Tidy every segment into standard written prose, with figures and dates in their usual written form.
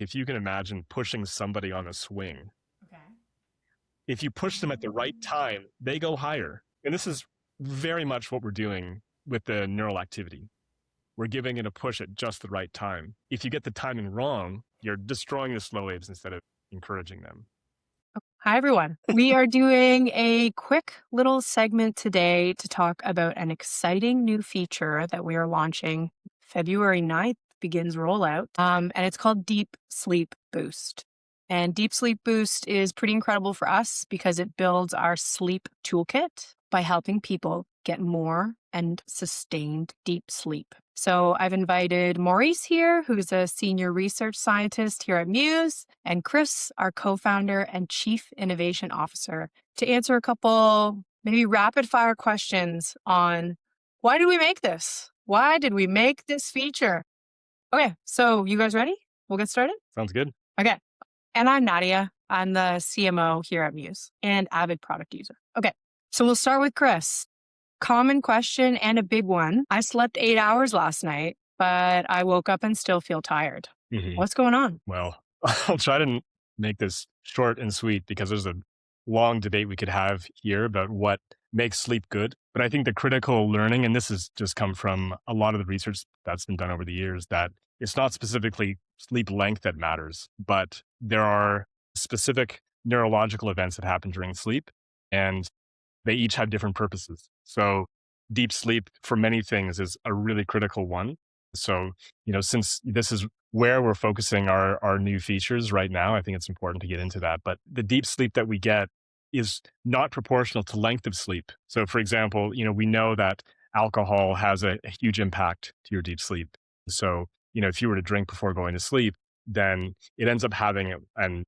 if you can imagine pushing somebody on a swing, Okay. if you push them at the right time, they go higher. And this is very much what we're doing with the neural activity. We're giving it a push at just the right time. If you get the timing wrong, you're destroying the slow waves instead of encouraging them. Hi, everyone. We are doing a quick little segment today to talk about an exciting new feature that we are launching February 9th, begins rollout, and it's called Deep Sleep Boost. And Deep Sleep Boost is pretty incredible for us because it builds our sleep toolkit by helping people get more and sustained deep sleep. So I've invited Maurice here, who's a senior research scientist here at Muse, and Chris, our co-founder and chief innovation officer, to answer a couple maybe rapid fire questions on why did we make this? Why did we make this feature? Okay, so you guys ready? We'll get started? Sounds good. Okay. And I'm Nadia. I'm the CMO here at Muse and avid product user. Okay, so we'll start with Chris. Common question and a big one. I slept 8 hours last night, but I woke up and still feel tired. What's going on? Well, I'll try to make this short and sweet because there's a long debate we could have here about what makes sleep good. But I think the critical learning, and this has just come from a lot of the research that's been done over the years, that it's not specifically sleep length that matters, but there are specific neurological events that happen during sleep, and they each have different purposes. So deep sleep for many things is a really critical one. So, since this is where we're focusing our new features right now, I think it's important to get into that. But the deep sleep that we get is not proportional to length of sleep. So for example, we know that alcohol has a huge impact to your deep sleep. So, if you were to drink before going to sleep, then it ends up having an,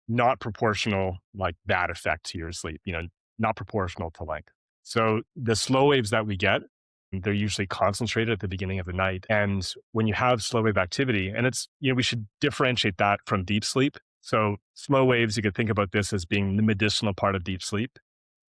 not proportional like that effect to your sleep, not proportional to length. So the slow waves that we get, they're usually concentrated at the beginning of the night. And when you have slow wave activity, and it's, we should differentiate that from deep sleep. So slow waves, you could think about this as being the medicinal part of deep sleep,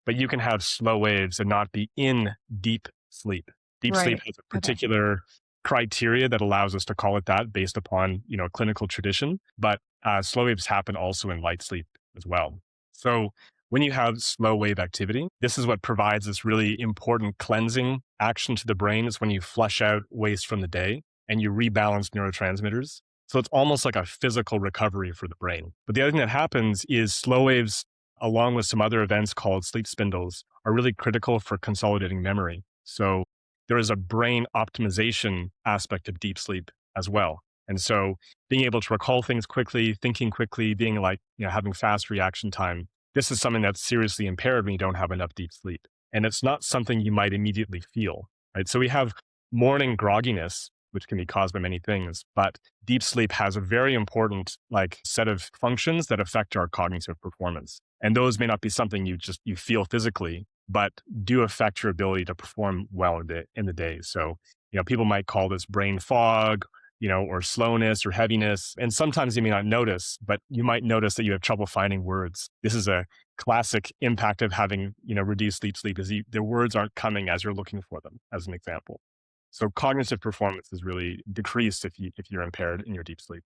but you can have slow waves and not be in deep sleep. Deep sleep has a particular criteria that allows us to call it that based upon, clinical tradition, but slow waves happen also in light sleep as well. So when you have slow wave activity, this is what provides this really important cleansing action to the brain. Is when you flush out waste from the day and you rebalance neurotransmitters. So it's almost like a physical recovery for the brain. But the other thing that happens is slow waves, along with some other events called sleep spindles, are really critical for consolidating memory. So there is a brain optimization aspect of deep sleep as well. And so being able to recall things quickly, thinking quickly, being like, having fast reaction time, this is something that's seriously impaired when you don't have enough deep sleep. And it's not something you might immediately feel, right? So we have morning grogginess, which can be caused by many things, but deep sleep has a very important set of functions that affect our cognitive performance. And those may not be something you feel physically, but do affect your ability to perform well in the day. So, people might call this brain fog, or slowness or heaviness. And sometimes you may not notice, but you might notice that you have trouble finding words. This is a classic impact of having, reduced sleep is the words aren't coming as you're looking for them, as an example. So cognitive performance is really decreased if you're impaired in your deep sleep.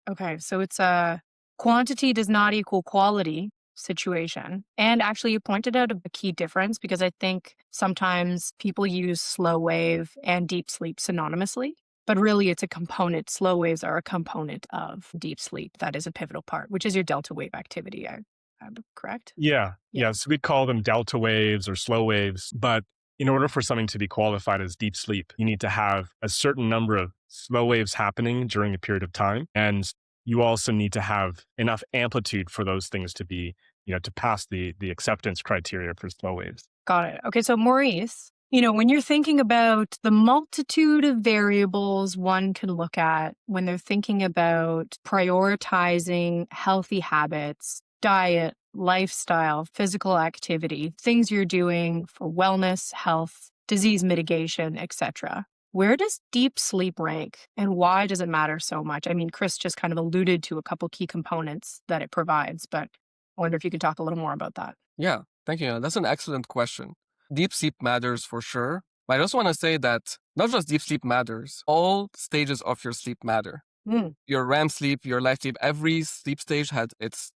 Okay, so it's a quantity does not equal quality situation. And actually, you pointed out a key difference because I think sometimes people use slow wave and deep sleep synonymously, but really it's a component. Slow waves are a component of deep sleep. That is a pivotal part, which is your delta wave activity. I'm correct? Yeah. So we'd call them delta waves or slow waves, but in order for something to be qualified as deep sleep, you need to have a certain number of slow waves happening during a period of time. And you also need to have enough amplitude for those things to be, to pass the acceptance criteria for slow waves. Got it. Okay. So Maurice, when you're thinking about the multitude of variables one can look at when they're thinking about prioritizing healthy habits, diet, lifestyle, physical activity, things you're doing for wellness, health, disease mitigation, etc. Where does deep sleep rank and why does it matter so much? I mean, Chris just kind of alluded to a couple key components that it provides, but I wonder if you could talk a little more about that. Yeah, thank you. That's an excellent question. Deep sleep matters for sure. But I just want to say that not just deep sleep matters, all stages of your sleep matter. Mm. Your REM sleep, your light sleep, every sleep stage had its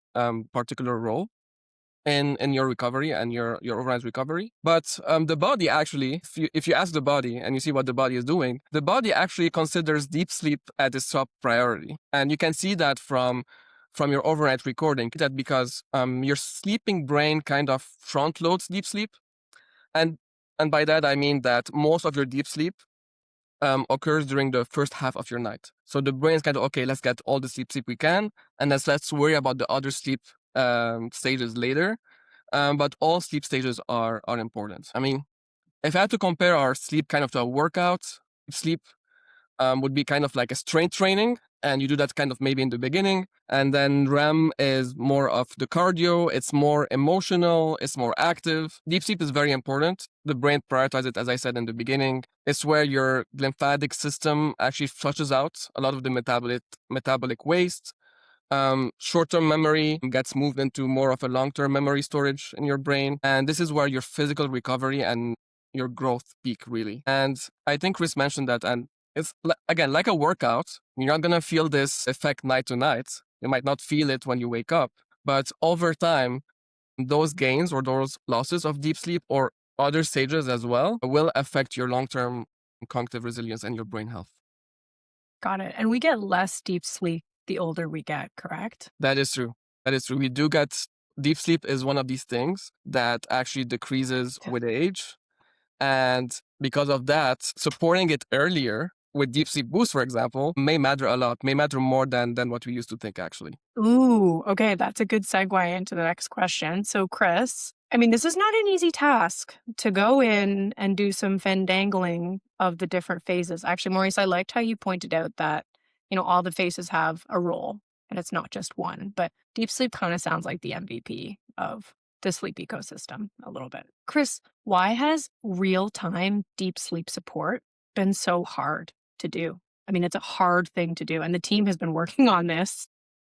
particular role in your recovery and your overnight recovery. But the body actually, if you ask the body and you see what the body is doing, the body actually considers deep sleep at its top priority. And you can see that from your overnight recording, that because your sleeping brain kind of front loads deep sleep. And and by that I mean that most of your deep sleep occurs during the first half of your night. So the brain is kind of, okay, let's get all the sleep we can, and let's worry about the other sleep stages later. But all sleep stages are important. I mean, if I had to compare our sleep kind of to a workout, sleep would be kind of like a strength training. And you do that kind of maybe in the beginning. And then REM is more of the cardio. It's more emotional. It's more active. Deep sleep is very important. The brain prioritizes it, as I said in the beginning. It's where your lymphatic system actually flushes out a lot of the metabolic waste. Short-term memory gets moved into more of a long-term memory storage in your brain. And this is where your physical recovery and your growth peak, really. And I think Chris mentioned that, and it's, again, like a workout. You're not going to feel this effect night to night. You might not feel it when you wake up. But over time, those gains or those losses of deep sleep or other stages as well will affect your long-term cognitive resilience and your brain health. Got it. And we get less deep sleep the older we get, correct? That is true. That is true. We do get deep sleep is one of these things that actually decreases with age. And because of that, supporting it earlier with deep sleep boost, for example, may matter a lot, may matter more than what we used to think, actually. Ooh, okay. That's a good segue into the next question. So, Chris, I mean, this is not an easy task to go in and do some fendangling of the different phases. Actually, Maurice, I liked how you pointed out that, all the phases have a role and it's not just one, but deep sleep kind of sounds like the MVP of the sleep ecosystem a little bit. Chris, why has real-time deep sleep support been so hard to do? I mean, it's a hard thing to do, and the team has been working on this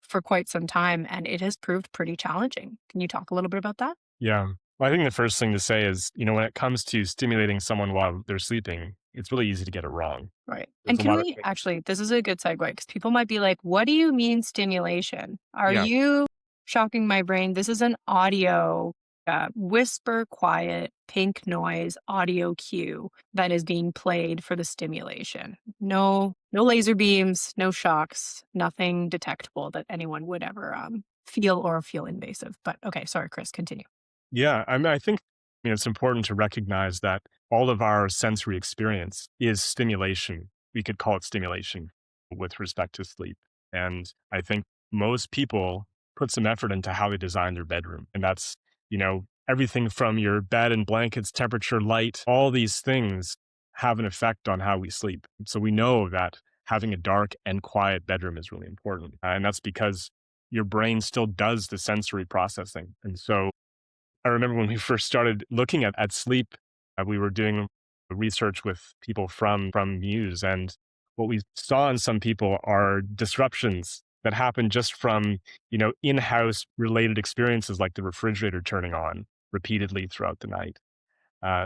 for quite some time, and it has proved pretty challenging. Can you talk a little bit about that? Yeah. Well, I think the first thing to say is, when it comes to stimulating someone while they're sleeping, it's really easy to get it wrong. Right. There's And a can lot of we things. actually, this is a good segue because people might be like, what do you mean stimulation? Are Yeah. you shocking my brain? This is an audio, whisper quiet, pink noise audio cue that is being played for the stimulation. No laser beams, no shocks, nothing detectable that anyone would ever feel invasive. But okay, sorry, Chris, continue. Yeah. I mean, I think it's important to recognize that all of our sensory experience is stimulation. We could call it stimulation with respect to sleep. And I think most people put some effort into how they design their bedroom. And that's, everything from your bed and blankets, temperature, light, all these things have an effect on how we sleep. So we know that having a dark and quiet bedroom is really important. And that's because your brain still does the sensory processing. And so I remember when we first started looking at sleep, we were doing research with people from Muse, and what we saw in some people are disruptions that happen just from in-house related experiences like the refrigerator turning on repeatedly throughout the night.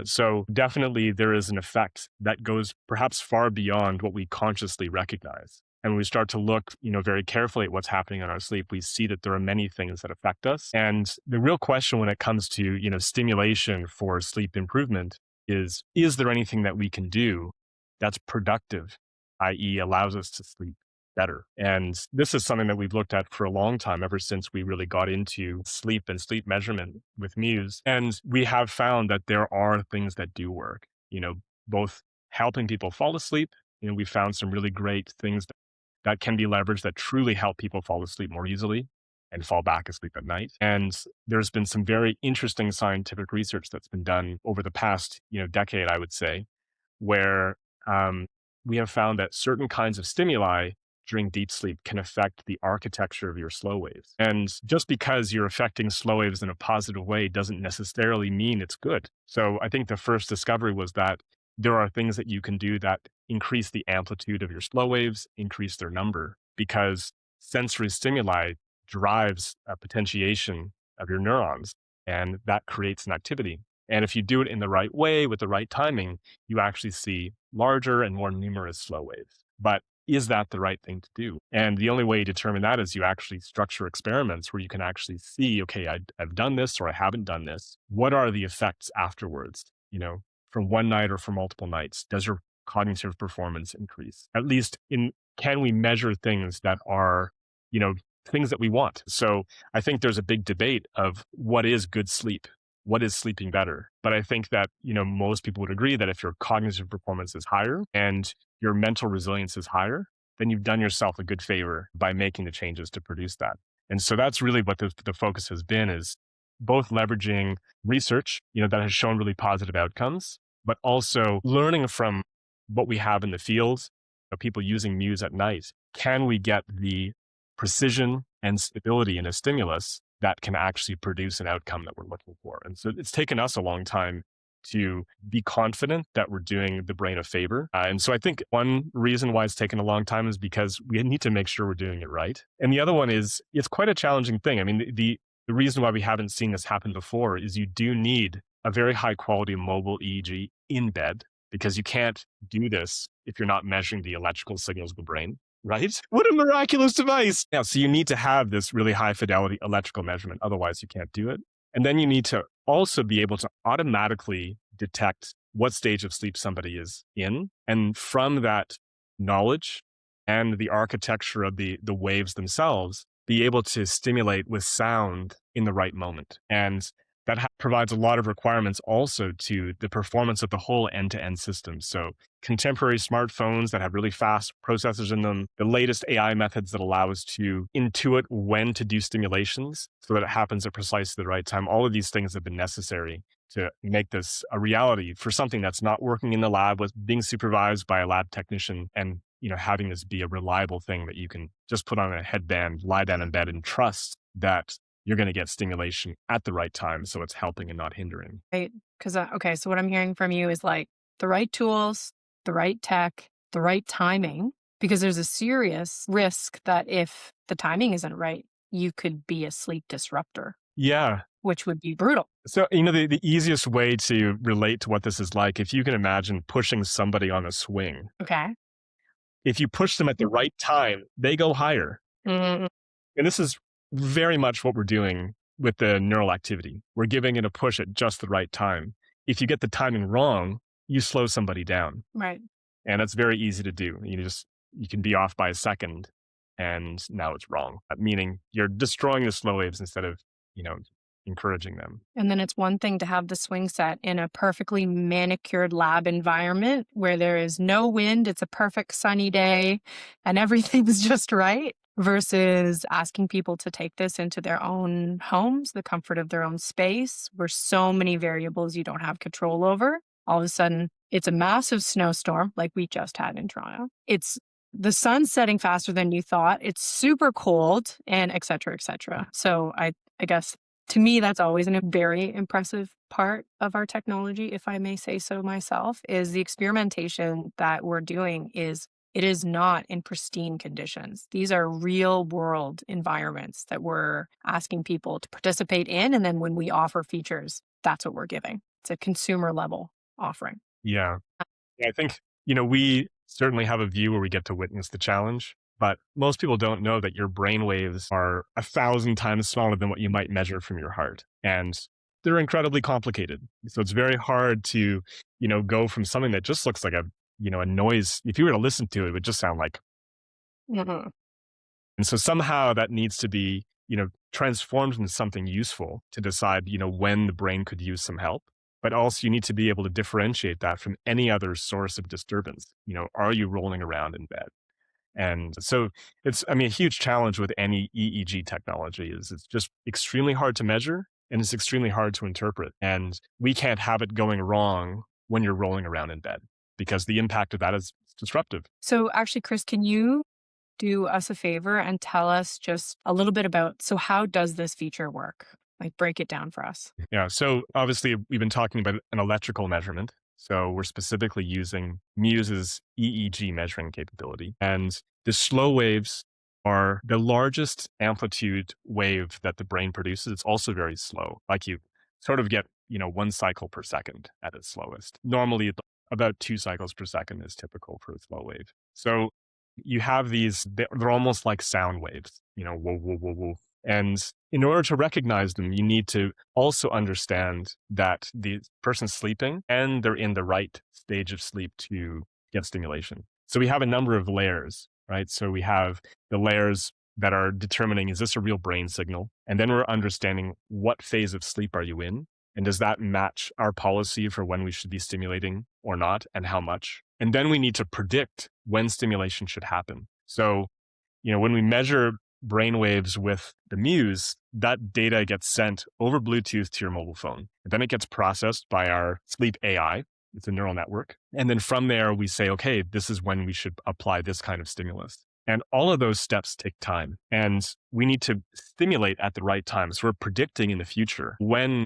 So definitely there is an effect that goes perhaps far beyond what we consciously recognize. And when we start to look, very carefully at what's happening in our sleep, we see that there are many things that affect us. And the real question when it comes to, stimulation for sleep improvement is there anything that we can do that's productive, i.e. allows us to sleep better? And this is something that we've looked at for a long time, ever since we really got into sleep and sleep measurement with Muse. And we have found that there are things that do work, both helping people fall asleep. We found some really great things that can be leveraged that truly help people fall asleep more easily and fall back asleep at night. And there's been some very interesting scientific research that's been done over the past, decade, I would say, where um, we have found that certain kinds of stimuli during deep sleep can affect the architecture of your slow waves. And just because you're affecting slow waves in a positive way doesn't necessarily mean it's good. So I think the first discovery was that there are things that you can do that increase the amplitude of your slow waves, increase their number, because sensory stimuli drives a potentiation of your neurons, and that creates an activity. And if you do it in the right way with the right timing, you actually see larger and more numerous slow waves. But is that the right thing to do? And the only way you determine that is you actually structure experiments where you can actually see, okay, I've done this or I haven't done this. What are the effects afterwards? From one night or for multiple nights? Does your cognitive performance increase? At least can we measure things that are, you know, things that we want? So I think there's a big debate of what is good sleep. What is sleeping better? But I think that, most people would agree that if your cognitive performance is higher and your mental resilience is higher, then you've done yourself a good favor by making the changes to produce that. And so that's really what the focus has been, is both leveraging research, that has shown really positive outcomes, but also learning from what we have in the field, people using Muse at night. Can we get the precision and stability in a stimulus that can actually produce an outcome that we're looking for? And so it's taken us a long time to be confident that we're doing the brain a favor. And so I think one reason why it's taken a long time is because we need to make sure we're doing it right. And the other one is it's quite a challenging thing. I mean, the reason why we haven't seen this happen before is you do need a very high quality mobile EEG in bed, because you can't do this if you're not measuring the electrical signals of the brain. Right? What a miraculous device. Yeah, so you need to have this really high fidelity electrical measurement. Otherwise, you can't do it. And then you need to also be able to automatically detect what stage of sleep somebody is in. And from that knowledge and the architecture of the waves themselves, be able to stimulate with sound in the right moment. And that provides a lot of requirements also to the performance of the whole end-to-end system. So contemporary smartphones that have really fast processors in them, the latest AI methods that allow us to intuit when to do stimulations so that it happens at precisely the right time. All of these things have been necessary to make this a reality for something that's not working in the lab, with being supervised by a lab technician, and having this be a reliable thing that you can just put on a headband, lie down in bed, and trust that you're going to get stimulation at the right time. So it's helping and not hindering. Right. Because, okay, so what I'm hearing from you is like the right tools, the right tech, the right timing, because there's a serious risk that if the timing isn't right, you could be a sleep disruptor. Yeah. Which would be brutal. So, the easiest way to relate to what this is like, if you can imagine pushing somebody on a swing. Okay. If you push them at the right time, they go higher. Mm-hmm. And this is very much what we're doing with the neural activity. We're giving it a push at just the right time. If you get the timing wrong, you slow somebody down. Right. And that's very easy to do. You can be off by a second and now it's wrong, meaning you're destroying the slow waves instead of, encouraging them. And then it's one thing to have the swing set in a perfectly manicured lab environment where there is no wind, it's a perfect sunny day, and everything's just right, versus asking people to take this into their own homes, the comfort of their own space, where so many variables you don't have control over. All of a sudden, it's a massive snowstorm like we just had in Toronto. It's the sun's setting faster than you thought. It's super cold, and et cetera, et cetera. So I guess to me, that's always a very impressive part of our technology, if I may say so myself, is the experimentation that we're doing it is not in pristine conditions. These are real world environments that we're asking people to participate in. And then when we offer features, that's what we're giving. It's a consumer level offering. Yeah. I think, we certainly have a view where we get to witness the challenge. But most people don't know that your brain waves are 1,000 times smaller than what you might measure from your heart. And they're incredibly complicated. So it's very hard to, go from something that just looks like a noise. If you were to listen to it, it would just sound like. Mm-hmm. And so somehow that needs to be, transformed into something useful to decide, when the brain could use some help. But also you need to be able to differentiate that from any other source of disturbance. Are you rolling around in bed? And so a huge challenge with any EEG technology is it's just extremely hard to measure and it's extremely hard to interpret. And we can't have it going wrong when you're rolling around in bed, because the impact of that is disruptive. So actually, Chris, can you do us a favor and tell us just a little bit about, so how does this feature work? Like, break it down for us. Yeah. So obviously we've been talking about an electrical measurement. So we're specifically using Muse's EEG measuring capability. And the slow waves are the largest amplitude wave that the brain produces. It's also very slow. Like you sort of get, 1 cycle per second at its slowest. Normally about 2 cycles per second is typical for a slow wave. So you have these, they're almost like sound waves, whoa, whoa, whoa, whoa. And in order to recognize them, you need to also understand that the person's sleeping and they're in the right stage of sleep to get stimulation. So we have a number of layers, right? So we have the layers that are determining, is this a real brain signal? And then we're understanding what phase of sleep are you in? And does that match our policy for when we should be stimulating or not, and how much? And then we need to predict when stimulation should happen. So, when we measure brain waves with the Muse, that data gets sent over Bluetooth to your mobile phone. And then it gets processed by our sleep AI. It's a neural network. And then from there, we say, okay, this is when we should apply this kind of stimulus. And all of those steps take time. And we need to stimulate at the right time. So we're predicting in the future when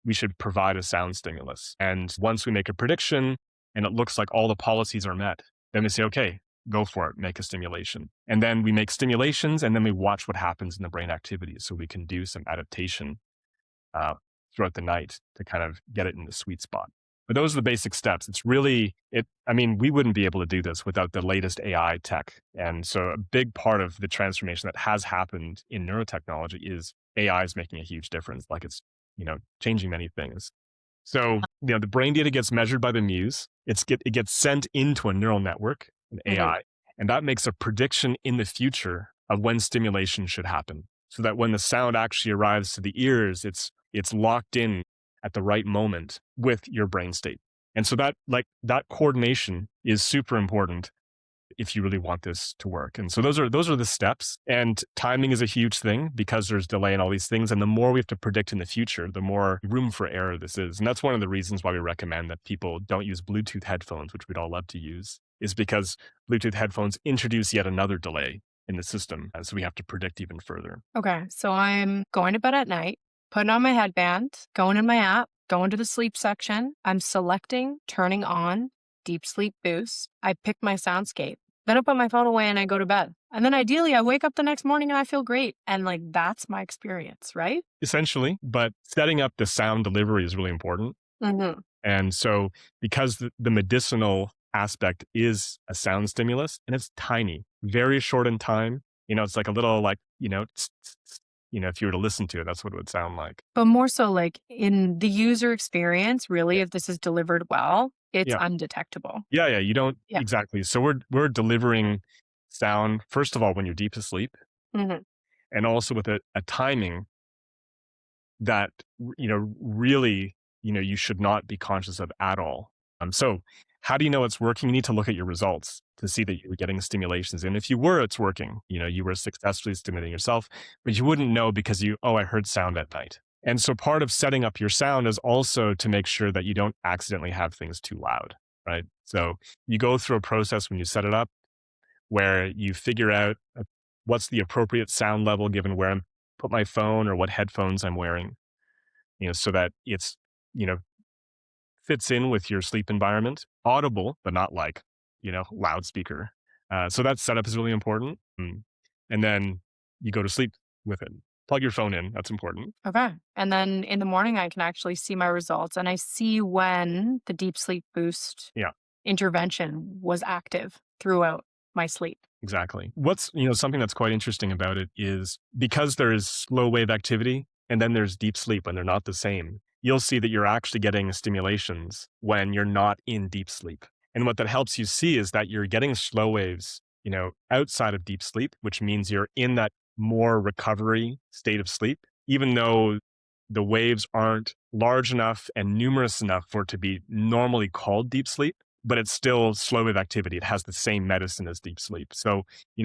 we should provide a sound stimulus. And once we make a prediction and it looks like all the policies are met, then we say, okay, go for it, make a stimulation. And then we make stimulations and then we watch what happens in the brain activity so we can do some adaptation throughout the night to kind of get it in the sweet spot. But those are the basic steps. It's really, we wouldn't be able to do this without the latest AI tech. And so a big part of the transformation that has happened in neurotechnology is AI is making a huge difference. Like it's, changing many things. So, the brain data gets measured by the Muse. It gets sent into a neural network, an AI, and that makes a prediction in the future of when stimulation should happen. So that when the sound actually arrives to the ears, it's locked in at the right moment with your brain state. And so that coordination is super important if you really want this to work. And so those are the steps. And timing is a huge thing because there's delay and all these things. And the more we have to predict in the future, the more room for error this is. And that's one of the reasons why we recommend that people don't use Bluetooth headphones, which we'd all love to use, is because Bluetooth headphones introduce yet another delay in the system. And so we have to predict even further. Okay. So I'm going to bed at night, putting on my headband, going in my app, going to the sleep section. I'm selecting turning on deep sleep boost. I pick my soundscape. Then I put my phone away and I go to bed. And then ideally I wake up the next morning and I feel great. And that's my experience, right? Essentially, but setting up the sound delivery is really important. Mm-hmm. And so because the medicinal aspect is a sound stimulus and it's tiny, very short in time, it's like a little if you were to listen to it, that's what it would sound like. But more so in the user experience, really, if this is delivered well, it's undetectable. Yeah, you don't exactly. So we're delivering sound, first of all, when you're deep asleep, and also with a timing that, really, you should not be conscious of at all. So how do you know it's working? You need to look at your results to see that you're getting stimulations. And if it's working, you were successfully stimulating yourself, but you wouldn't know because I heard sound at night. And so part of setting up your sound is also to make sure that you don't accidentally have things too loud, right? So you go through a process when you set it up where you figure out what's the appropriate sound level given where I'm put my phone or what headphones I'm wearing, so that it's, fits in with your sleep environment, audible, but not loudspeaker. So that setup is really important. And then you go to sleep with it. Plug your phone in. That's important. Okay. And then in the morning, I can actually see my results and I see when the deep sleep boost intervention was active throughout my sleep. Exactly. What's, something that's quite interesting about it is because there is slow wave activity and then there's deep sleep when they're not the same, you'll see that you're actually getting stimulations when you're not in deep sleep. And what that helps you see is that you're getting slow waves, outside of deep sleep, which means you're in that more recovery state of sleep, even though the waves aren't large enough and numerous enough for it to be normally called deep sleep, but it's still slow wave activity. It has the same medicine as deep sleep. So,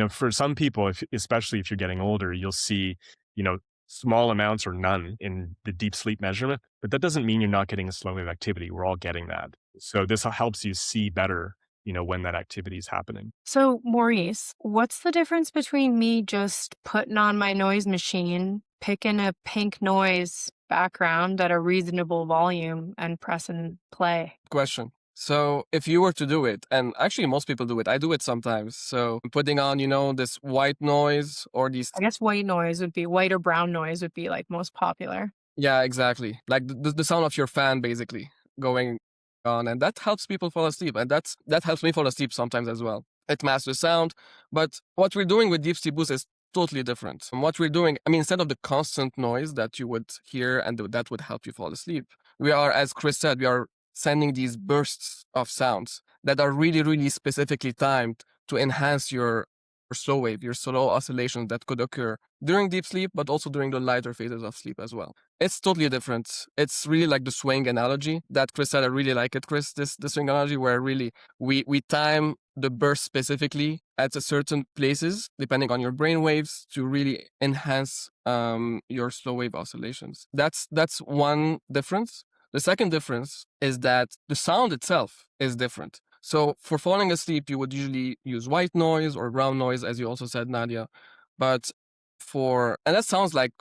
for some people, especially if you're getting older, you'll see, small amounts or none in the deep sleep measurement, but that doesn't mean you're not getting a slow wave activity. We're all getting that. So this helps you see better, when that activity is happening. So Maurice, what's the difference between me just putting on my noise machine, picking a pink noise background at a reasonable volume and pressing play? Question. So if you were to do it, and actually most people do it, I do it sometimes. So putting on, this white noise or these. I guess white or brown noise would be most popular. Yeah, exactly. Like the sound of your fan basically going on. And that helps people fall asleep. And that helps me fall asleep sometimes as well. it masks the sound. But what we're doing with Deep Sleep Boost is totally different. And what we're doing, I mean, instead of the constant noise that you would hear and that would help you fall asleep, we are, as Chris said, we are sending these bursts of sounds that are really, really specifically timed to enhance your slow wave, your slow oscillations that could occur during deep sleep, but also during the lighter phases of sleep as well. It's totally different. It's really like the swing analogy that Chris said. I really like it, Chris, the swing analogy where really we time the burst specifically at a certain places, depending on your brain waves, to really enhance your slow wave oscillations. That's one difference. The second difference is that the sound itself is different. So for falling asleep, you would usually use white noise or brown noise, as you also said, Nadia. But and that sounds like,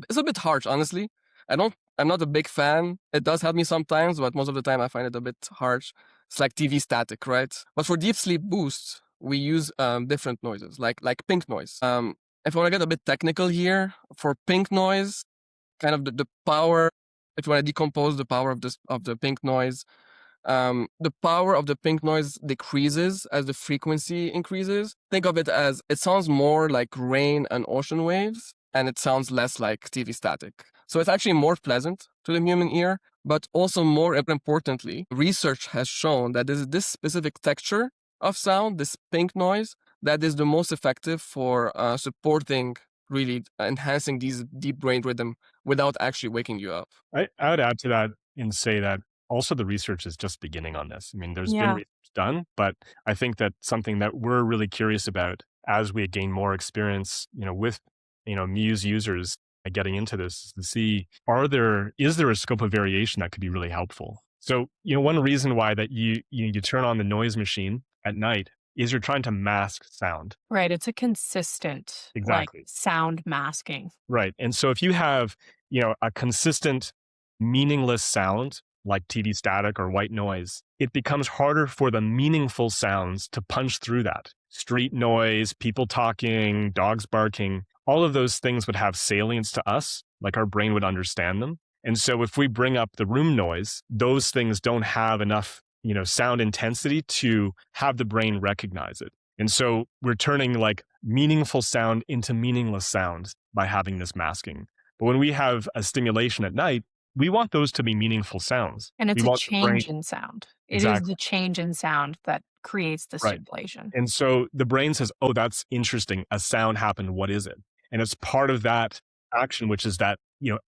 it's a bit harsh, honestly. I'm not a big fan. It does help me sometimes, but most of the time I find it a bit harsh. It's like TV static, right? But for deep sleep boost, we use different noises, like pink noise. If I want to get a bit technical here, for pink noise, kind of the power, if you want to decompose the power of the pink noise, the power of the pink noise decreases as the frequency increases. Think of it as it sounds more like rain and ocean waves, and it sounds less like TV static. So it's actually more pleasant to the human ear, but also more importantly, research has shown that this specific texture of sound, this pink noise, that is the most effective for supporting, really enhancing these deep brain rhythm without actually waking you up. I would add to that and say that also the research is just beginning on this. I mean, there's been Yeah. research done, but I think that something that we're really curious about as we gain more experience, with, Muse users getting into this is to see, is there a scope of variation that could be really helpful? So, one reason why that you turn on the noise machine at night is you're trying to mask sound. Right. It's a consistent, like, Exactly. sound masking. Right. And so if you have, a consistent, meaningless sound like TV static or white noise, it becomes harder for the meaningful sounds to punch through that. Street noise, people talking, dogs barking, all of those things would have salience to us, like our brain would understand them. And so if we bring up the room noise, those things don't have enough, sound intensity to have the brain recognize it. And so we're turning like meaningful sound into meaningless sounds by having this masking. But when we have a stimulation at night, we want those to be meaningful sounds. And We it's a want the brain. change in sound. It is Exactly. the change in sound that creates the Right. stimulation. And so the brain says, oh, that's interesting. A sound happened. What is it? And it's part of that action, which is that,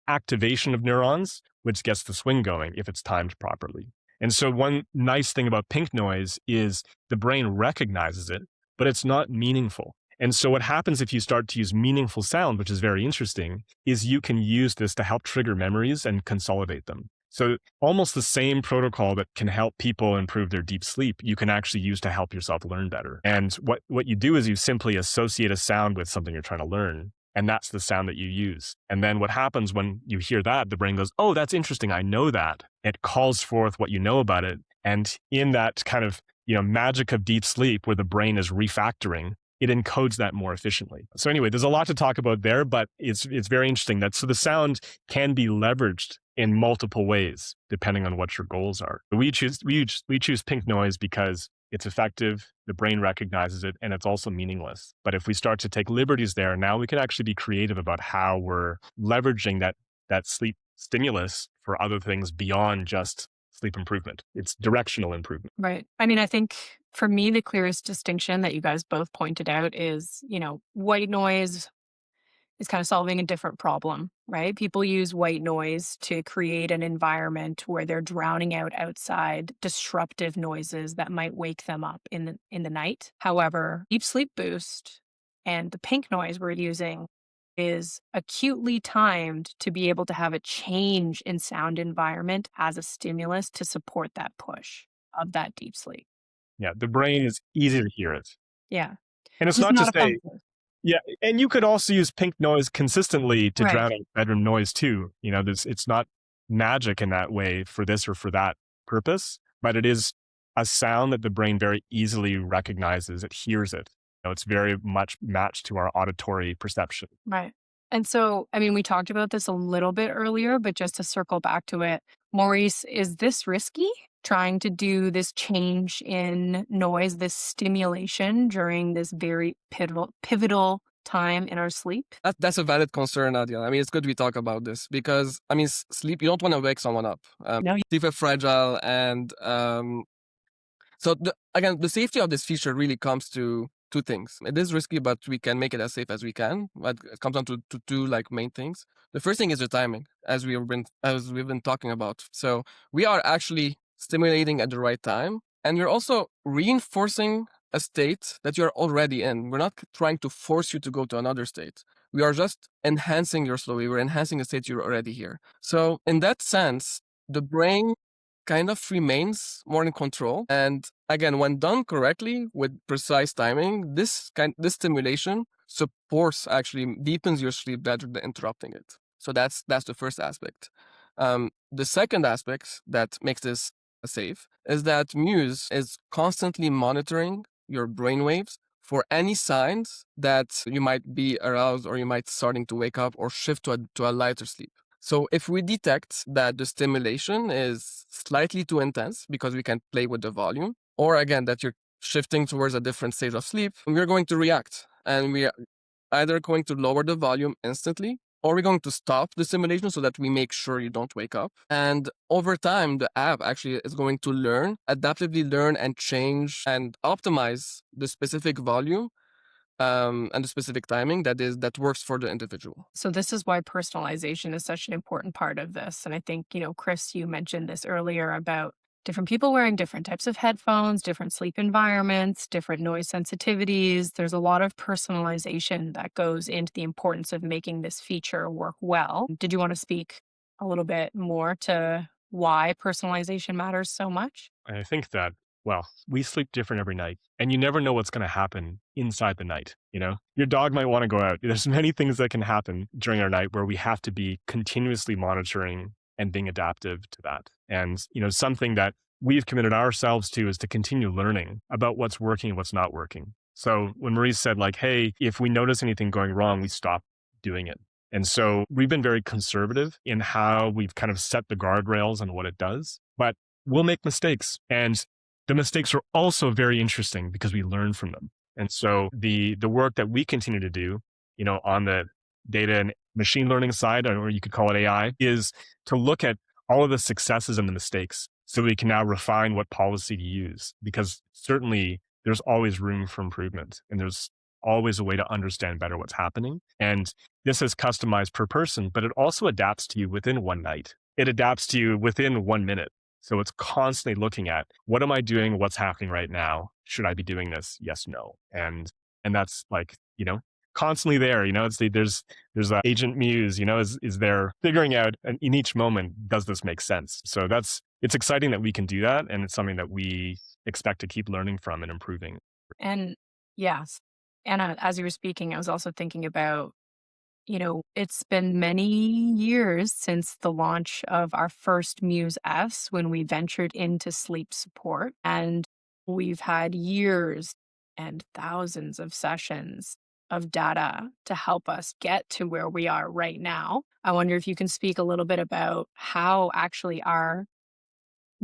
activation of neurons, which gets the swing going if it's timed properly. And so one nice thing about pink noise is the brain recognizes it, but it's not meaningful. And so what happens if you start to use meaningful sound, which is very interesting, is you can use this to help trigger memories and consolidate them. So almost the same protocol that can help people improve their deep sleep, you can actually use to help yourself learn better. And what you do is you simply associate a sound with something you're trying to learn. And that's the sound that you use. And then what happens when you hear that, the brain goes, oh, that's interesting. I know that. It calls forth what you know about it. And in that kind of, magic of deep sleep where the brain is refactoring, it encodes that more efficiently. So anyway, there's a lot to talk about there, but it's very interesting that so the sound can be leveraged in multiple ways depending on what your goals are. We choose pink noise because it's effective, the brain recognizes it, and it's also meaningless. But if we start to take liberties there, now we can actually be creative about how we're leveraging that sleep stimulus for other things beyond just sleep improvement. It's directional improvement. Right. I mean, I think for me, the clearest distinction that you guys both pointed out is, white noise is kind of solving a different problem, right? People use white noise to create an environment where they're drowning out outside disruptive noises that might wake them up in the night. However, deep sleep boost and the pink noise we're using is acutely timed to be able to have a change in sound environment as a stimulus to support that push of that deep sleep. Yeah, the brain is easy to hear it. Yeah. And it's Just not to not say, offensive. yeah, and you could also use pink noise consistently to Right. drown out bedroom noise too. It's not magic in that way for this or for that purpose, but it is a sound that the brain very easily recognizes. It hears it. It's very much matched to our auditory perception. Right. And so, I mean, we talked about this a little bit earlier, but just to circle back to it, Maurice, is this risky? trying to do this change in noise, this stimulation during this very pivotal time in our sleep? That's a valid concern, Nadia. I mean, it's good we talk about this because, I mean, sleep, you don't want to wake someone up. No, Sleep is fragile. And so, again, the safety of this feature really comes to two things. It is risky, but we can make it as safe as we can. But it comes down to two like main things. The first thing is the timing, as we've been talking about. So we are actually stimulating at the right time, and we're also reinforcing a state that you're already in. We're not trying to force you to go to another state. We are just enhancing your slow wave. We're enhancing a state you're already here. So in that sense, the brain kind of remains more in control. And again, when done correctly with precise timing, this stimulation supports, actually deepens your sleep better than interrupting it. So that's the first aspect. The second aspect that makes this safe is that Muse is constantly monitoring your brainwaves for any signs that you might be aroused or you might starting to wake up or shift to a lighter sleep. So if we detect that the stimulation is slightly too intense because we can play with the volume, or again, that you're shifting towards a different stage of sleep, we're going to react. And we are either going to lower the volume instantly, or we're going to stop the simulation so that we make sure you don't wake up. And over time, the app actually is going to adaptively learn and change and optimize the specific volume and the specific timing that works for the individual. So this is why personalization is such an important part of this. And I think, Chris, you mentioned this earlier about different people wearing different types of headphones, different sleep environments, different noise sensitivities. There's a lot of personalization that goes into the importance of making this feature work well. Did you want to speak a little bit more to why personalization matters so much? I think that, well, we sleep different every night, and you never know what's going to happen inside the night. Your dog might want to go out. There's many things that can happen during our night where we have to be continuously monitoring and being adaptive to that. And, something that we've committed ourselves to is to continue learning about what's working and what's not working. So when Maurice said, like, hey, if we notice anything going wrong, we stop doing it. And so we've been very conservative in how we've kind of set the guardrails on what it does, but we'll make mistakes. And the mistakes are also very interesting because we learn from them. And so the work that we continue to do, on the data and machine learning side, or you could call it AI, is to look at all of the successes and the mistakes so we can now refine what policy to use. Because certainly there's always room for improvement, and there's always a way to understand better what's happening. And this is customized per person, but it also adapts to you within one night. It adapts to you within 1 minute. So it's constantly looking at, what am I doing? What's happening right now? Should I be doing this? Yes, no. And that's like, constantly there. There's agent Muse, is there figuring out in each moment, does this make sense? So it's exciting that we can do that. And it's something that we expect to keep learning from and improving. And yes, Anna, as you were speaking, I was also thinking about, it's been many years since the launch of our first Muse S when we ventured into sleep support. And we've had years and thousands of sessions of data to help us get to where we are right now. I wonder if you can speak a little bit about how actually our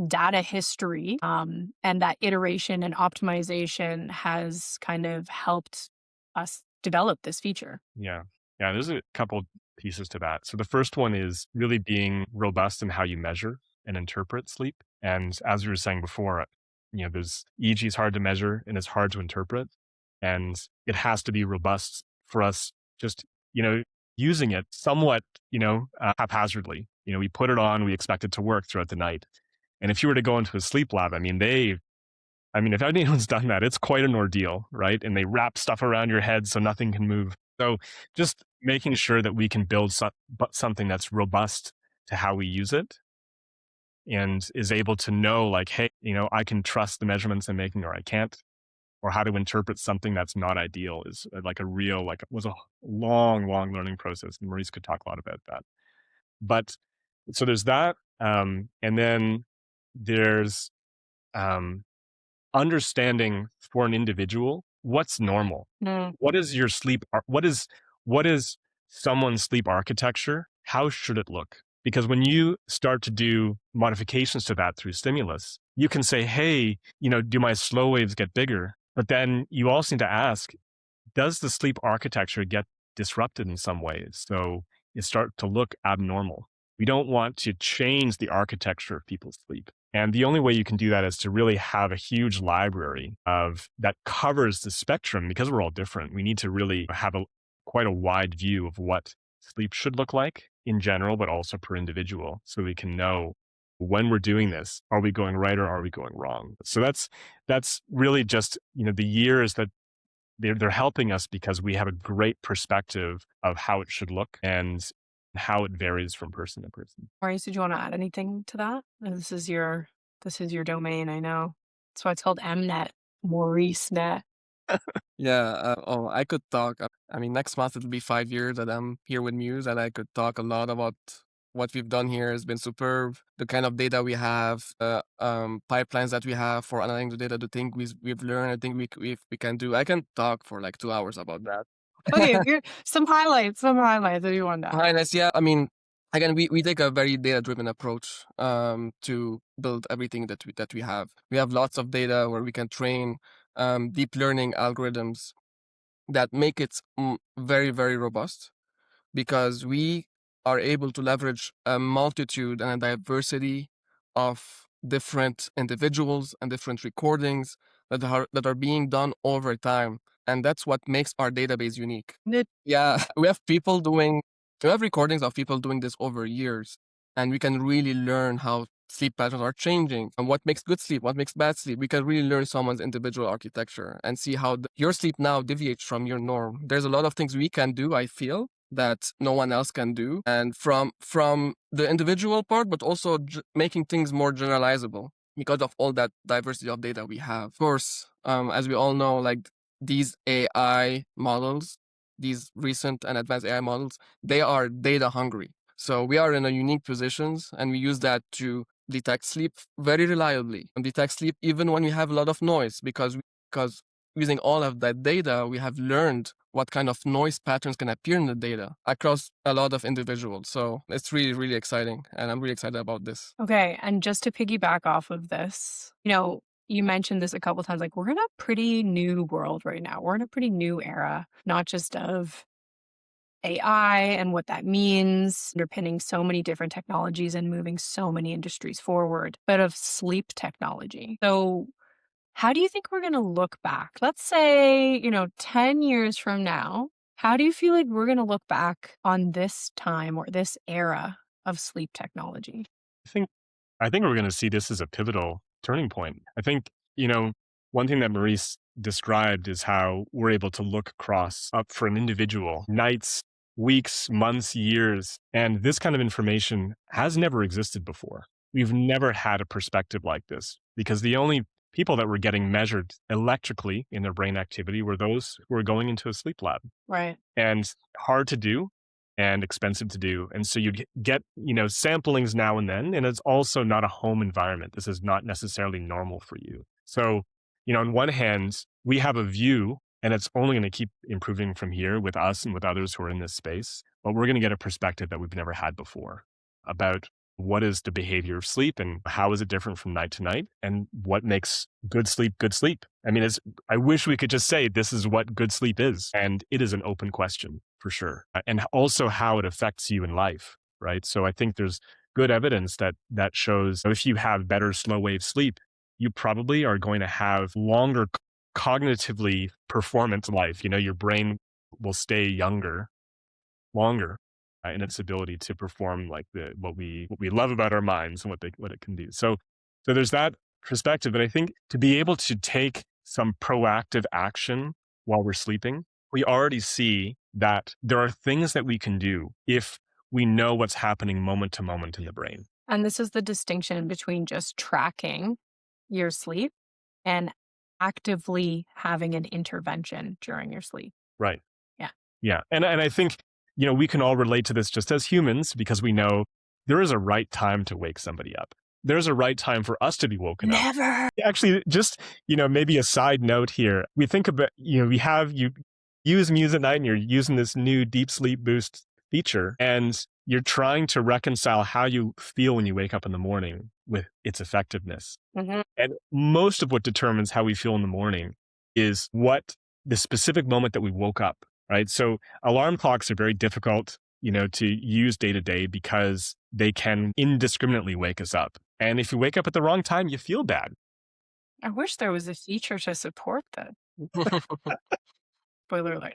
data history and that iteration and optimization has kind of helped us develop this feature. Yeah. Yeah. There's a couple pieces to that. So the first one is really being robust in how you measure and interpret sleep. And as we were saying before, there's EEG is hard to measure and it's hard to interpret. And it has to be robust for us just, using it somewhat, haphazardly. We put it on, we expect it to work throughout the night. And if you were to go into a sleep lab, if anyone's done that, it's quite an ordeal, right? And they wrap stuff around your head so nothing can move. So just making sure that we can build something that's robust to how we use it and is able to know, like, hey, I can trust the measurements I'm making, or I can't, or how to interpret something that's not ideal is was a long, long learning process. And Maurice could talk a lot about that. But so there's that. And then there's understanding for an individual what's normal. What is your sleep? What is someone's sleep architecture? How should it look? Because when you start to do modifications to that through stimulus, you can say, hey, do my slow waves get bigger? But then you also need to ask, does the sleep architecture get disrupted in some ways? So it start to look abnormal. We don't want to change the architecture of people's sleep. And the only way you can do that is to really have a huge library of that covers the spectrum. Because we're all different, we need to really have quite a wide view of what sleep should look like in general, but also per individual, so we can know when we're doing this, are we going right or are we going wrong? So that's really just, the years that they're helping us because we have a great perspective of how it should look and how it varies from person to person. Maurice, did you want to add anything to that? This is your domain, I know. That's why it's called MNet, Maurice Net. Yeah, I could talk. I mean, next month it'll be 5 years that I'm here with Muse, and I could talk a lot about what we've done here has been superb. The kind of data we have, pipelines that we have for analyzing the data, the things we've learned, I think we can do. I can talk for like 2 hours about that. Okay, some highlights if you want to. Highlights, yeah. I mean, again, we take a very data-driven approach to build everything that we have. We have lots of data where we can train deep learning algorithms that make it very, very robust, because we are able to leverage a multitude and a diversity of different individuals and different recordings that are being done over time. And that's what makes our database unique. Yeah, we have recordings of people doing this over years, and we can really learn how sleep patterns are changing and what makes good sleep, what makes bad sleep. We can really learn someone's individual architecture and see how your sleep now deviates from your norm. There's a lot of things we can do, I feel, that no one else can do, and from the individual part, but also making things more generalizable because of all that diversity of data we have. Of course, as we all know, like these AI models, these recent and advanced AI models, they are data hungry. So we are in a unique positions, and we use that to detect sleep very reliably and detect sleep even when we have a lot of noise, because using all of that data, we have learned what kind of noise patterns can appear in the data across a lot of individuals. So it's really, really exciting, and I'm really excited about this. Okay, and just to piggyback off of this, you mentioned this a couple times, like we're in a pretty new world right now. We're in a pretty new era, not just of AI and what that means, underpinning so many different technologies and moving so many industries forward, but of sleep technology. So how do you think we're going to look back? Let's say, 10 years from now, how do you feel like we're going to look back on this time or this era of sleep technology? I think we're going to see this as a pivotal turning point. I think, one thing that Maurice described is how we're able to look across up for an individual nights, weeks, months, years. And this kind of information has never existed before. We've never had a perspective like this, because the only people that were getting measured electrically in their brain activity were those who were going into a sleep lab. Right. And hard to do and expensive to do. And so you'd get, samplings now and then, and it's also not a home environment. This is not necessarily normal for you. So, on one hand, we have a view, and it's only going to keep improving from here with us and with others who are in this space, but we're going to get a perspective that we've never had before about what is the behavior of sleep and how is it different from night to night, and what makes good sleep good sleep. I mean, I wish we could just say this is what good sleep is, and it is an open question for sure. And also how it affects you in life, right? So I think there's good evidence that shows if you have better slow wave sleep, you probably are going to have longer cognitively performant life. Your brain will stay longer in its ability to perform like what we love about our minds and what it can do. So there's that perspective. But I think to be able to take some proactive action while we're sleeping, we already see that there are things that we can do if we know what's happening moment to moment in the brain. And this is the distinction between just tracking your sleep and actively having an intervention during your sleep. Right. Yeah. Yeah. And I think, we can all relate to this just as humans, because we know there is a right time to wake somebody up. There's a right time for us to be woken up. Never. Actually, just, maybe a side note here. We think about, you use Muse at night and you're using this new deep sleep boost feature, and you're trying to reconcile how you feel when you wake up in the morning with its effectiveness. Mhm. And most of what determines how we feel in the morning is what the specific moment that we woke up, right? So alarm clocks are very difficult, to use day to day because they can indiscriminately wake us up. And if you wake up at the wrong time, you feel bad. I wish there was a feature to support that. Spoiler alert.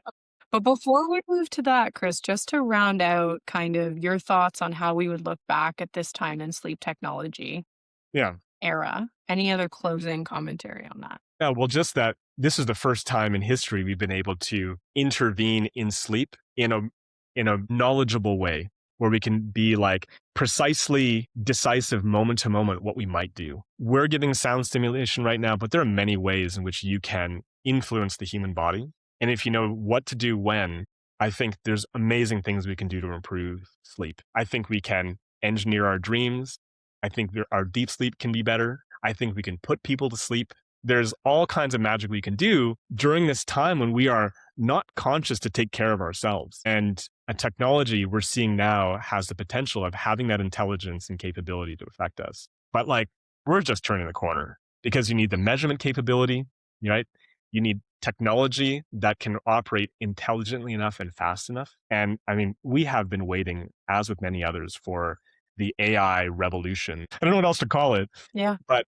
But before we move to that, Chris, just to round out kind of your thoughts on how we would look back at this time in sleep technology Yeah. era, any other closing commentary on that? Yeah, well, just that this is the first time in history we've been able to intervene in sleep in a knowledgeable way where we can be like precisely decisive moment to moment what we might do. We're giving sound stimulation right now, but there are many ways in which you can influence the human body. And if you know what to do when, I think there's amazing things we can do to improve sleep. I think we can engineer our dreams. I think our deep sleep can be better. I think we can put people to sleep. There's all kinds of magic we can do during this time when we are not conscious to take care of ourselves. And a technology we're seeing now has the potential of having that intelligence and capability to affect us. But like, we're just turning the corner because you need the measurement capability, right? You need technology that can operate intelligently enough and fast enough. And I mean, we have been waiting, as with many others, for the AI revolution. I don't know what else to call it, Yeah. but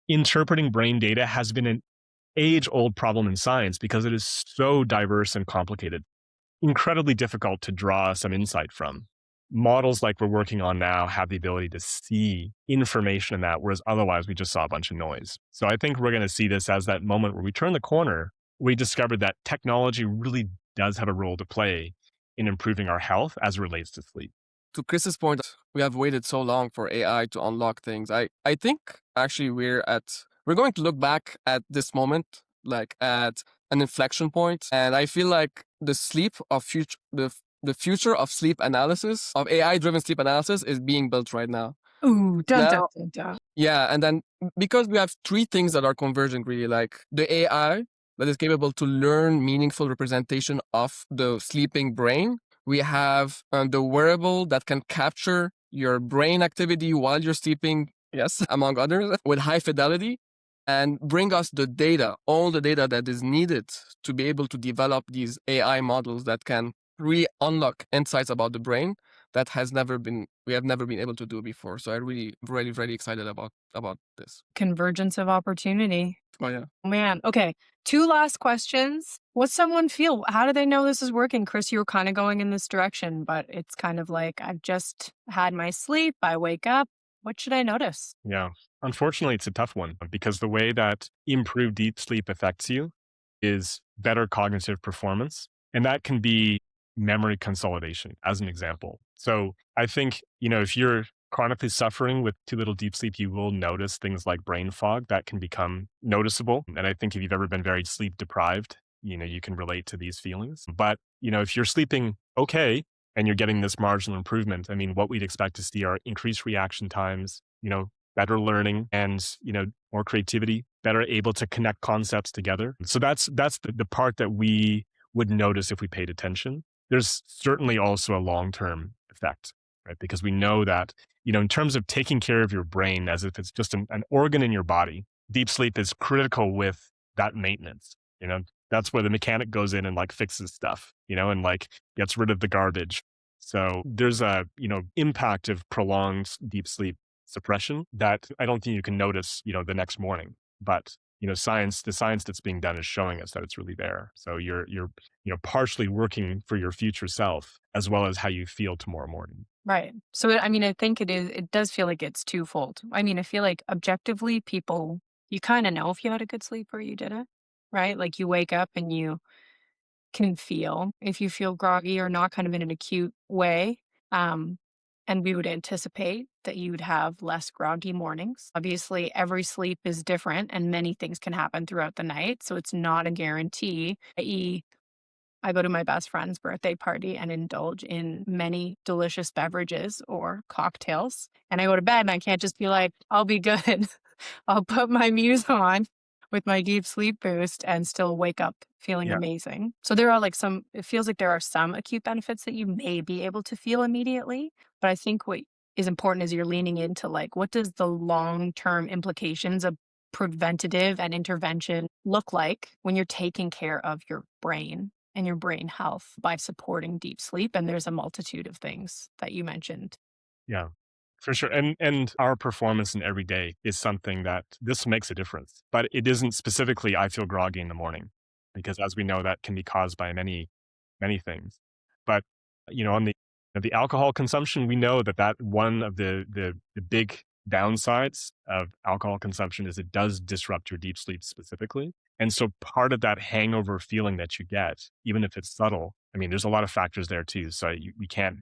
interpreting brain data has been an age old problem in science because it is so diverse and complicated, incredibly difficult to draw some insight from. Models like we're working on now have the ability to see information in that, whereas otherwise we just saw a bunch of noise. So I think we're going to see this as that moment where we turn the corner. We discovered that technology really does have a role to play in improving our health as it relates to sleep. To Chris's point, we have waited so long for AI to unlock things. I think actually we're going to look back at this moment like at an inflection point, and I feel like the future of sleep analysis, of AI driven sleep analysis, is being built right now. Ooh, dun dun Now, dun dun. yeah, and then because we have three things that are converging really, like the AI that is capable to learn meaningful representation of the sleeping brain. We have the wearable that can capture your brain activity while you're sleeping, yes, among others, with high fidelity and bring us the data, all the data that is needed to be able to develop these AI models that can re-unlock insights about the brain that we have never been able to do before. So I really excited about this. Convergence of opportunity. Oh yeah. Man, okay. Two last questions. What's someone feel? How do they know this is working? Chris, you were kind of going in this direction, but it's kind of like, I've just had my sleep. I wake up. What should I notice? Yeah. Unfortunately, it's a tough one because the way that improved deep sleep affects you is better cognitive performance. And that can be memory consolidation, as an example. So I think, if you're chronically suffering with too little deep sleep, you will notice things like brain fog that can become noticeable. And I think if you've ever been very sleep deprived, you can relate to these feelings. But, if you're sleeping okay, and you're getting this marginal improvement, I mean, what we'd expect to see are increased reaction times, better learning and, more creativity, better able to connect concepts together. So that's the part that we would notice if we paid attention. There's certainly also a long-term effect, right? Because we know that, in terms of taking care of your brain as if it's just an organ in your body, deep sleep is critical with that maintenance. That's where the mechanic goes in and like fixes stuff, and like gets rid of the garbage. So there's a, impact of prolonged deep sleep suppression that I don't think you can notice, the next morning. But, the science that's being done is showing us that it's really there. So you're, partially working for your future self as well as how you feel tomorrow morning. Right. So, I mean, I think it does feel like it's twofold. I mean, I feel like objectively, you kind of know if you had a good sleep or you didn't, right? Like you wake up and you can feel if you feel groggy or not, kind of in an acute way. Um, and we would anticipate that you would have less groggy mornings. Obviously, every sleep is different and many things can happen throughout the night. So it's not a guarantee, i.e., I go to my best friend's birthday party and indulge in many delicious beverages or cocktails. And I go to bed and I can't just be like, I'll be good. I'll put my Muse on with my deep sleep boost and still wake up feeling Yeah. amazing. So there are like it feels like there are some acute benefits that you may be able to feel immediately. But I think what is important is you're leaning into like, what does the long-term implications of preventative and intervention look like when you're taking care of your brain and your brain health by supporting deep sleep? And there's a multitude of things that you mentioned. Yeah, for sure. And our performance in every day is something that this makes a difference. But it isn't specifically I feel groggy in the morning, because as we know, that can be caused by many things. But on the alcohol consumption, we know that one of the big downsides of alcohol consumption is it does disrupt your deep sleep specifically. And so part of that hangover feeling that you get, even if it's subtle, I mean, there's a lot of factors there too. So we can't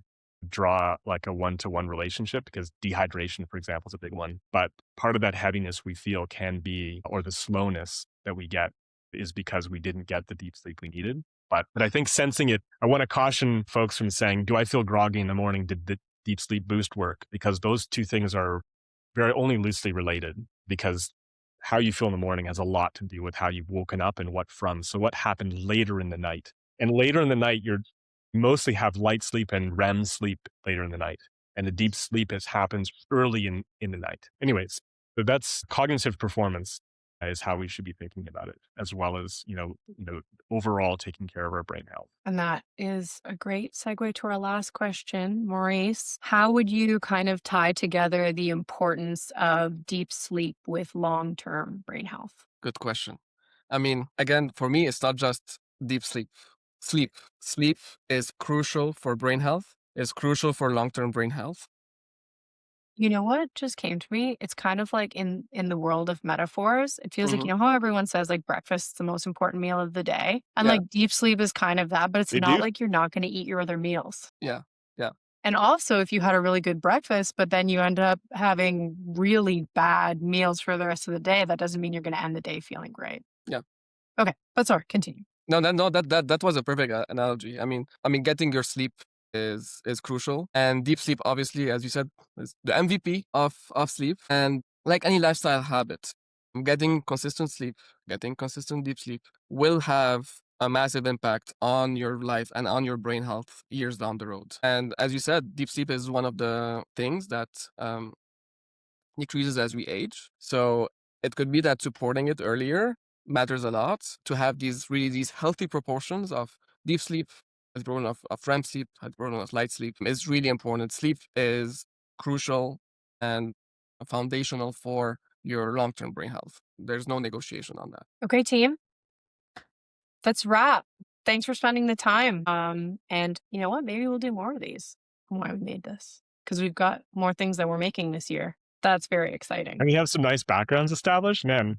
draw like a one-to-one relationship, because dehydration, for example, is a big one. But part of that heaviness we feel can be, or the slowness that we get, is because we didn't get the deep sleep we needed. But I think sensing it, I want to caution folks from saying, do I feel groggy in the morning? Did the deep sleep boost work? Because those two things are very only loosely related, because how you feel in the morning has a lot to do with how you've woken up and what from. So what happened later in the night? And later in the night, you mostly have light sleep and REM sleep later in the night. And the deep sleep happens early in the night. Anyways, so that's cognitive performance is how we should be thinking about it, as well as, overall taking care of our brain health. And that is a great segue to our last question, Maurice. How would you kind of tie together the importance of deep sleep with long-term brain health? Good question. I mean, again, for me, it's not just deep sleep. Sleep is crucial for brain health, is crucial for long-term brain health. You know what just came to me? It's kind of like in the world of metaphors. It feels like, Hmm. how everyone says like breakfast's the most important meal of the day. And Yeah, like deep sleep is kind of that, but it's They not do. like you're not going to eat your other meals. yeah, yeah, And also, if you had a really good breakfast, but then you end up having really bad meals for the rest of the day, that doesn't mean you're going to end the day feeling great. yeah. Okay, but sorry, continue. No, that was a perfect analogy. I mean, getting your sleep is crucial, and deep sleep, obviously, as you said, is the MVP of sleep. And like any lifestyle habit, getting consistent sleep, getting consistent deep sleep will have a massive impact on your life and on your brain health years down the road. And as you said, deep sleep is one of the things that decreases as we age. So it could be that supporting it earlier matters a lot, to have these healthy proportions of deep sleep, as proportion of REM sleep, as proportion of light sleep is really important. Sleep is crucial and foundational for your long-term brain health. There's no negotiation on that. Okay, team, that's wrap. Thanks for spending the time. And you know what? Maybe we'll do more of these on why we made this, because we've got more things that we're making this year. That's very exciting. And we have some nice backgrounds established. Man,